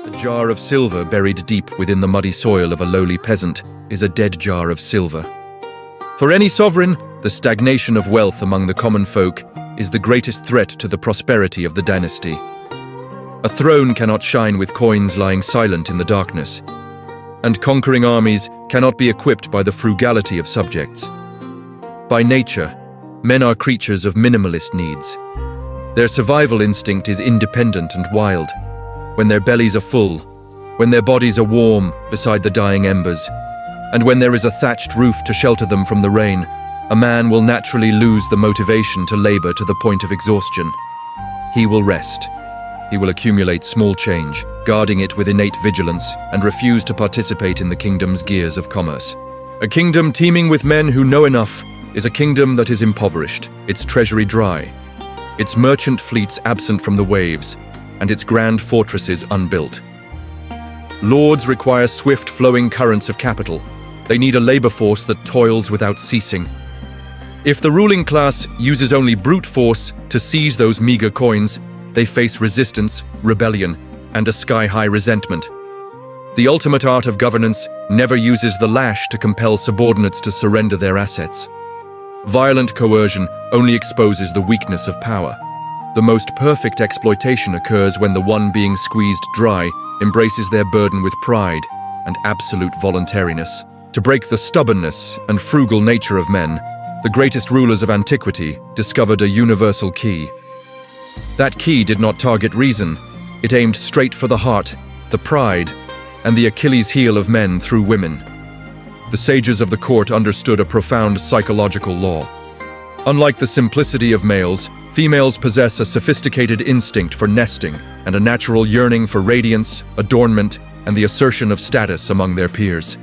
A jar of silver buried deep within the muddy soil of a lowly peasant is a dead jar of silver. For any sovereign, the stagnation of wealth among the common folk is the greatest threat to the prosperity of the dynasty. A throne cannot shine with coins lying silent in the darkness, and conquering armies cannot be equipped by the frugality of subjects. By nature, men are creatures of minimalist needs. Their survival instinct is independent and wild. When their bellies are full, when their bodies are warm beside the dying embers, and when there is a thatched roof to shelter them from the rain, a man will naturally lose the motivation to labor to the point of exhaustion. He will rest. He will accumulate small change, guarding it with innate vigilance, and refuse to participate in the kingdom's gears of commerce. A kingdom teeming with men who know enough is a kingdom that is impoverished, its treasury dry, its merchant fleets absent from the waves, and its grand fortresses unbuilt. Lords require swift flowing currents of capital. They need a labor force that toils without ceasing. If the ruling class uses only brute force to seize those meager coins, they face resistance, rebellion, and a sky-high resentment. The ultimate art of governance never uses the lash to compel subordinates to surrender their assets. Violent coercion only exposes the weakness of power. The most perfect exploitation occurs when the one being squeezed dry embraces their burden with pride and absolute voluntariness. To break the stubbornness and frugal nature of men, the greatest rulers of antiquity discovered a universal key. That key did not target reason. It aimed straight for the heart, the pride, and the Achilles heel of men through women. The sages of the court understood a profound psychological law. Unlike the simplicity of males, females possess a sophisticated instinct for nesting and a natural yearning for radiance, adornment, and the assertion of status among their peers.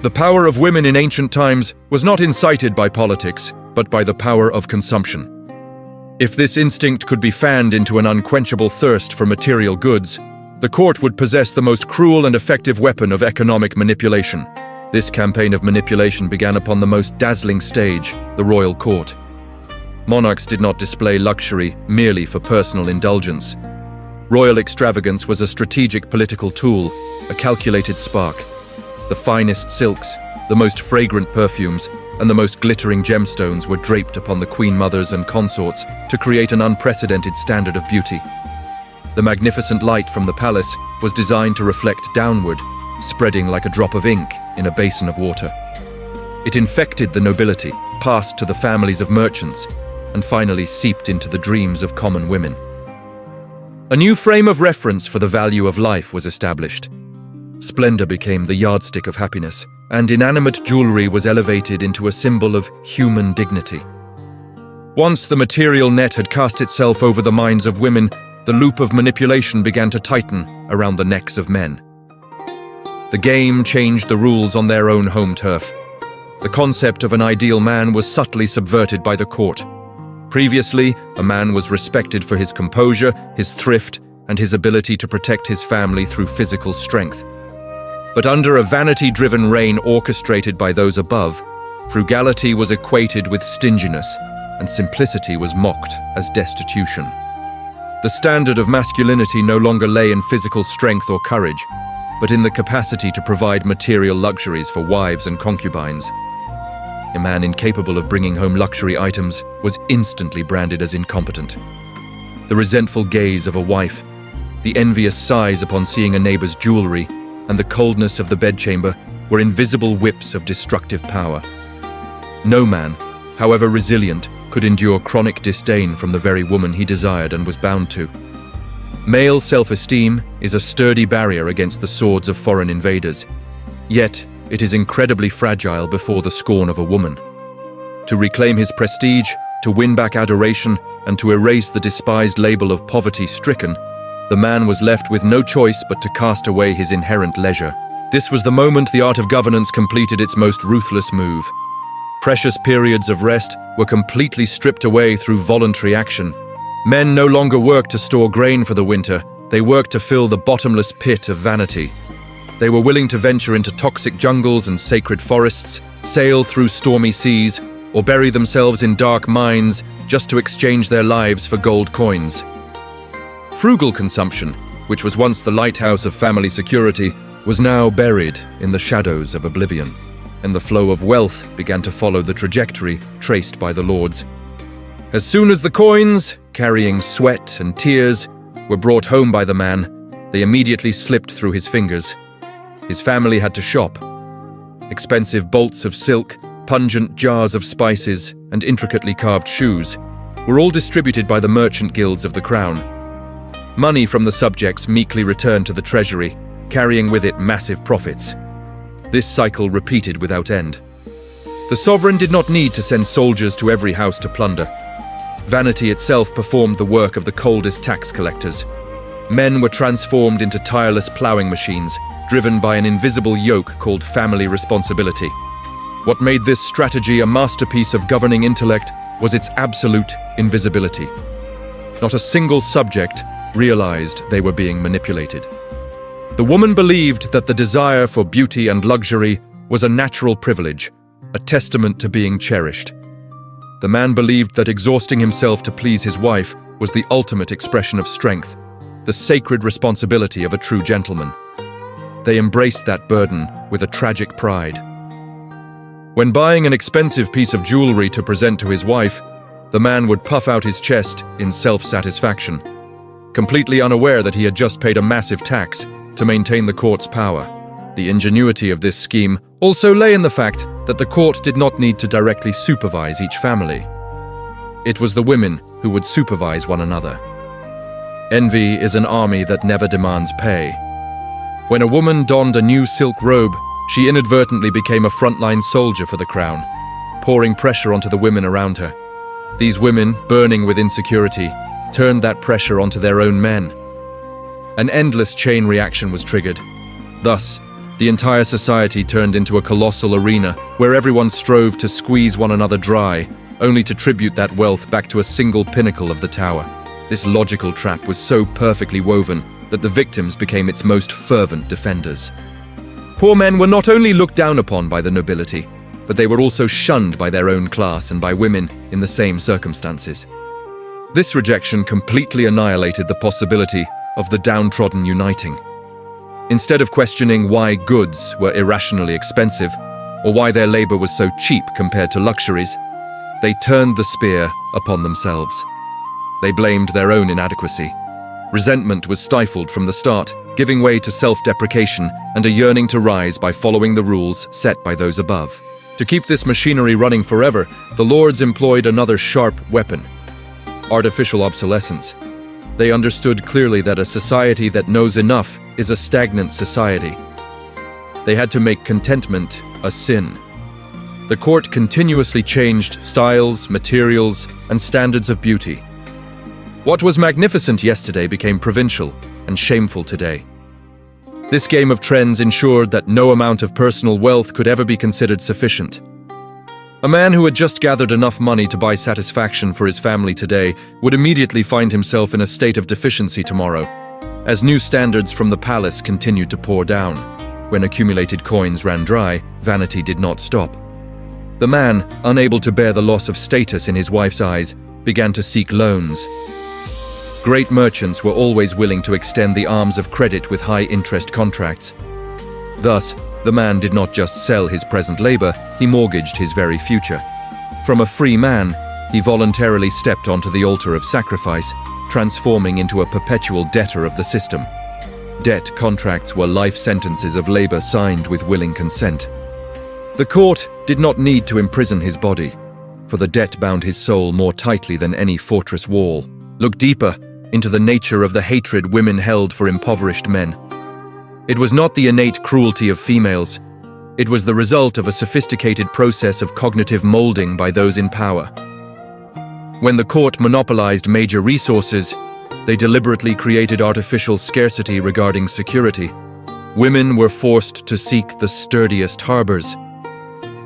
The power of women in ancient times was not incited by politics, but by the power of consumption. If this instinct could be fanned into an unquenchable thirst for material goods, the court would possess the most cruel and effective weapon of economic manipulation. This campaign of manipulation began upon the most dazzling stage, the royal court. Monarchs did not display luxury merely for personal indulgence. Royal extravagance was a strategic political tool, a calculated spark. The finest silks, the most fragrant perfumes, and the most glittering gemstones were draped upon the queen mothers and consorts to create an unprecedented standard of beauty. The magnificent light from the palace was designed to reflect downward, spreading like a drop of ink in a basin of water. It infected the nobility, passed to the families of merchants, and finally seeped into the dreams of common women. A new frame of reference for the value of life was established. Splendor became the yardstick of happiness, and inanimate jewelry was elevated into a symbol of human dignity. Once the material net had cast itself over the minds of women, the loop of manipulation began to tighten around the necks of men. The game changed the rules on their own home turf. The concept of an ideal man was subtly subverted by the court. Previously, a man was respected for his composure, his thrift, and his ability to protect his family through physical strength. But under a vanity-driven reign orchestrated by those above, frugality was equated with stinginess, and simplicity was mocked as destitution. The standard of masculinity no longer lay in physical strength or courage, but in the capacity to provide material luxuries for wives and concubines. A man incapable of bringing home luxury items was instantly branded as incompetent. The resentful gaze of a wife, the envious sighs upon seeing a neighbor's jewelry, and the coldness of the bedchamber were invisible whips of destructive power. No man, however resilient, could endure chronic disdain from the very woman he desired and was bound to. Male self-esteem is a sturdy barrier against the swords of foreign invaders, yet it is incredibly fragile before the scorn of a woman. To reclaim his prestige, to win back adoration, and to erase the despised label of poverty-stricken, the man was left with no choice but to cast away his inherent leisure. This was the moment the art of governance completed its most ruthless move. Precious periods of rest were completely stripped away through voluntary action. Men no longer worked to store grain for the winter, they worked to fill the bottomless pit of vanity. They were willing to venture into toxic jungles and sacred forests, sail through stormy seas, or bury themselves in dark mines just to exchange their lives for gold coins. Frugal consumption, which was once the lighthouse of family security, was now buried in the shadows of oblivion, and the flow of wealth began to follow the trajectory traced by the lords. As soon as the coins, carrying sweat and tears, were brought home by the man, they immediately slipped through his fingers. His family had to shop. Expensive bolts of silk, pungent jars of spices, and intricately carved shoes were all distributed by the merchant guilds of the crown. Money from the subjects meekly returned to the treasury, carrying with it massive profits. This cycle repeated without end. The sovereign did not need to send soldiers to every house to plunder. Vanity itself performed the work of the coldest tax collectors. Men were transformed into tireless plowing machines, driven by an invisible yoke called family responsibility. What made this strategy a masterpiece of governing intellect was its absolute invisibility. Not a single subject realized they were being manipulated. The woman believed that the desire for beauty and luxury was a natural privilege, a testament to being cherished. The man believed that exhausting himself to please his wife was the ultimate expression of strength, the sacred responsibility of a true gentleman. They embraced that burden with a tragic pride. When buying an expensive piece of jewelry to present to his wife, the man would puff out his chest in self-satisfaction, completely unaware that he had just paid a massive tax to maintain the court's power. The ingenuity of this scheme also lay in the fact that the court did not need to directly supervise each family. It was the women who would supervise one another. Envy is an army that never demands pay. When a woman donned a new silk robe, she inadvertently became a frontline soldier for the crown, pouring pressure onto the women around her. These women, burning with insecurity, turned that pressure onto their own men. An endless chain reaction was triggered. Thus, the entire society turned into a colossal arena where everyone strove to squeeze one another dry, only to tribute that wealth back to a single pinnacle of the tower. This logical trap was so perfectly woven that the victims became its most fervent defenders. Poor men were not only looked down upon by the nobility, but they were also shunned by their own class and by women in the same circumstances. This rejection completely annihilated the possibility of the downtrodden uniting. Instead of questioning why goods were irrationally expensive, or why their labor was so cheap compared to luxuries, they turned the spear upon themselves. They blamed their own inadequacy. Resentment was stifled from the start, giving way to self-deprecation and a yearning to rise by following the rules set by those above. To keep this machinery running forever, the lords employed another sharp weapon: artificial obsolescence. They understood clearly that a society that knows enough is a stagnant society. They had to make contentment a sin. The court continuously changed styles, materials, and standards of beauty. What was magnificent yesterday became provincial and shameful today. This game of trends ensured that no amount of personal wealth could ever be considered sufficient. A man who had just gathered enough money to buy satisfaction for his family today would immediately find himself in a state of deficiency tomorrow, as new standards from the palace continued to pour down. When accumulated coins ran dry, vanity did not stop. The man, unable to bear the loss of status in his wife's eyes, began to seek loans. Great merchants were always willing to extend the arms of credit with high-interest contracts. Thus, the man did not just sell his present labor, he mortgaged his very future. From a free man, he voluntarily stepped onto the altar of sacrifice, transforming into a perpetual debtor of the system. Debt contracts were life sentences of labor signed with willing consent. The court did not need to imprison his body, for the debt bound his soul more tightly than any fortress wall. Look deeper into the nature of the hatred women held for impoverished men. It was not the innate cruelty of females. It was the result of a sophisticated process of cognitive molding by those in power. When the court monopolized major resources, they deliberately created artificial scarcity regarding security. Women were forced to seek the sturdiest harbors.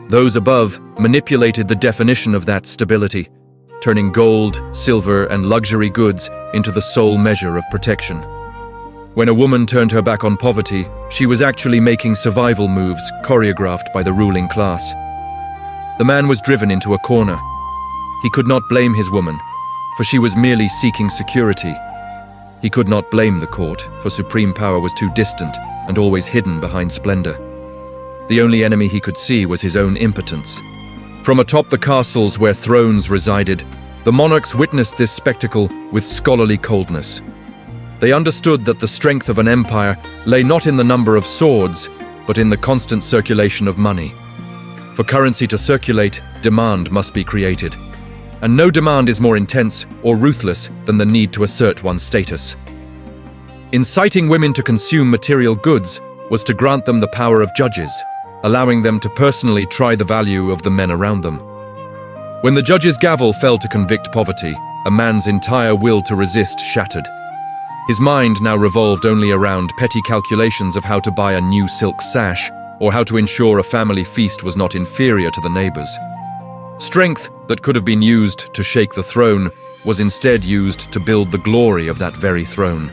Those above manipulated the definition of that stability, turning gold, silver, and luxury goods into the sole measure of protection. When a woman turned her back on poverty, she was actually making survival moves choreographed by the ruling class. The man was driven into a corner. He could not blame his woman, for she was merely seeking security. He could not blame the court, for supreme power was too distant and always hidden behind splendor. The only enemy he could see was his own impotence. From atop the castles where thrones resided, the monarchs witnessed this spectacle with scholarly coldness. They understood that the strength of an empire lay not in the number of swords, but in the constant circulation of money. For currency to circulate, demand must be created. And no demand is more intense or ruthless than the need to assert one's status. Inciting women to consume material goods was to grant them the power of judges, allowing them to personally try the value of the men around them. When the judge's gavel fell to convict poverty, a man's entire will to resist shattered. His mind now revolved only around petty calculations of how to buy a new silk sash or how to ensure a family feast was not inferior to the neighbors. Strength that could have been used to shake the throne was instead used to build the glory of that very throne.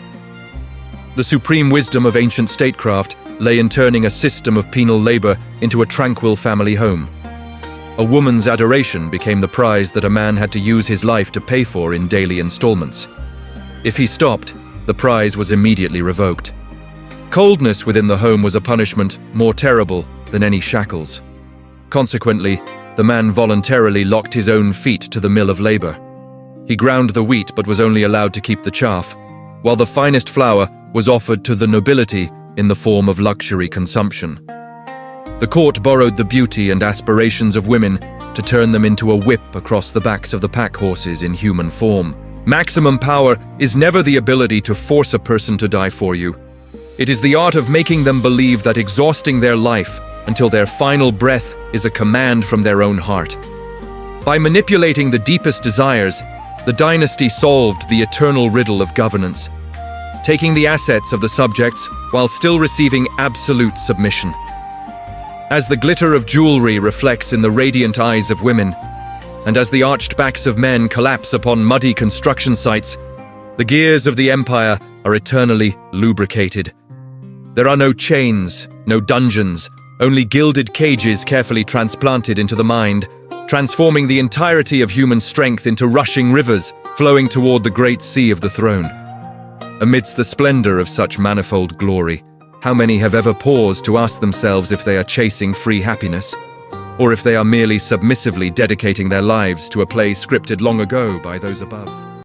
The supreme wisdom of ancient statecraft lay in turning a system of penal labor into a tranquil family home. A woman's adoration became the prize that a man had to use his life to pay for in daily installments. If he stopped, the prize was immediately revoked. Coldness within the home was a punishment more terrible than any shackles. Consequently, the man voluntarily locked his own feet to the mill of labor. He ground the wheat but was only allowed to keep the chaff, while the finest flour was offered to the nobility in the form of luxury consumption. The court borrowed the beauty and aspirations of women to turn them into a whip across the backs of the pack horses in human form. Maximum power is never the ability to force a person to die for you. It is the art of making them believe that exhausting their life until their final breath is a command from their own heart. By manipulating the deepest desires, the dynasty solved the eternal riddle of governance, taking the assets of the subjects while still receiving absolute submission. As the glitter of jewelry reflects in the radiant eyes of women, and as the arched backs of men collapse upon muddy construction sites, the gears of the empire are eternally lubricated. There are no chains, no dungeons, only gilded cages carefully transplanted into the mind, transforming the entirety of human strength into rushing rivers flowing toward the great sea of the throne. Amidst the splendor of such manifold glory, how many have ever paused to ask themselves if they are chasing free happiness, or if they are merely submissively dedicating their lives to a play scripted long ago by those above?